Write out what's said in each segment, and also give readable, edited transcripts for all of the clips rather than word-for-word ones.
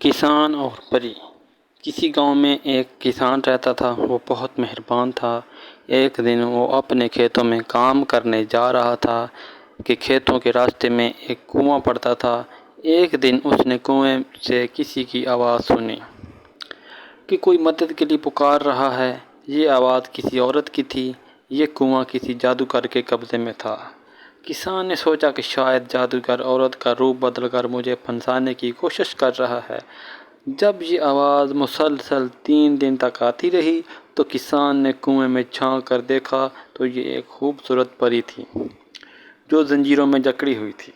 کسان اور پری۔ کسی گاؤں میں ایک کسان رہتا تھا، وہ بہت مہربان تھا۔ ایک دن وہ اپنے کھیتوں میں کام کرنے جا رہا تھا کہ کھیتوں کے راستے میں ایک کنواں پڑتا تھا۔ ایک دن اس نے کنویں سے کسی کی آواز سنی کہ کوئی مدد کے لیے پکار رہا ہے۔ یہ آواز کسی عورت کی تھی۔ یہ کنواں کسی جادوگر کے قبضے میں تھا۔ کسان نے سوچا کہ شاید جادوگر عورت کا روپ بدل کر مجھے پھنسانے کی کوشش کر رہا ہے۔ جب یہ آواز مسلسل 3 دن تک آتی رہی تو کسان نے کنویں میں جھانک کر دیکھا تو یہ ایک خوبصورت پری تھی جو زنجیروں میں جکڑی ہوئی تھی۔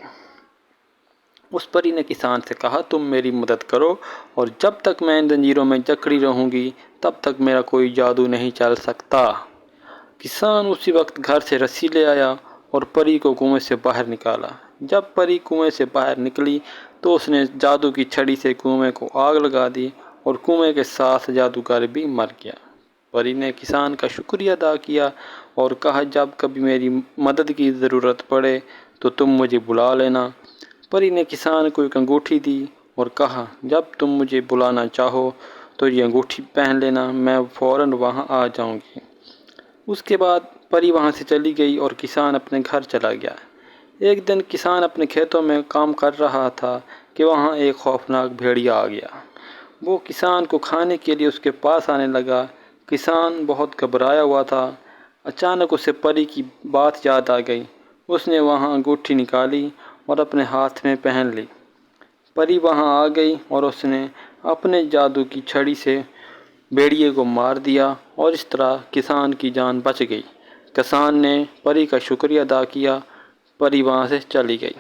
اس پری نے کسان سے کہا، تم میری مدد کرو اور جب تک میں ان زنجیروں میں جکڑی رہوں گی تب تک میرا کوئی جادو نہیں چل سکتا۔ کسان اسی وقت گھر سے رسی لے آیا اور پری کو کنویں سے باہر نکالا۔ جب پری کنویں سے باہر نکلی تو اس نے جادو کی چھڑی سے کنویں کو آگ لگا دی اور کنویں کے ساتھ جادوگر بھی مر گیا۔ پری نے کسان کا شکریہ ادا کیا اور کہا، جب کبھی میری مدد کی ضرورت پڑے تو تم مجھے بلا لینا۔ پری نے کسان کو ایک انگوٹھی دی اور کہا، جب تم مجھے بلانا چاہو تو یہ انگوٹھی پہن لینا، میں فوراً وہاں آ جاؤں گی۔ اس کے بعد پری وہاں سے چلی گئی اور کسان اپنے گھر چلا گیا۔ ایک دن کسان اپنے کھیتوں میں کام کر رہا تھا کہ وہاں ایک خوفناک بھیڑیا آ گیا۔ وہ کسان کو کھانے کے لیے اس کے پاس آنے لگا۔ کسان بہت گھبرایا ہوا تھا۔ اچانک اسے پری کی بات یاد آ گئی۔ اس نے وہاں انگوٹھی نکالی اور اپنے ہاتھ میں پہن لی۔ پری وہاں آ گئی اور اس نے اپنے جادو کی چھڑی سے بھیڑیے کو مار دیا اور اس طرح کسان کی جان بچ گئی۔ کسان نے پری کا شکریہ ادا کیا۔ پری وہاں سے چلی گئی۔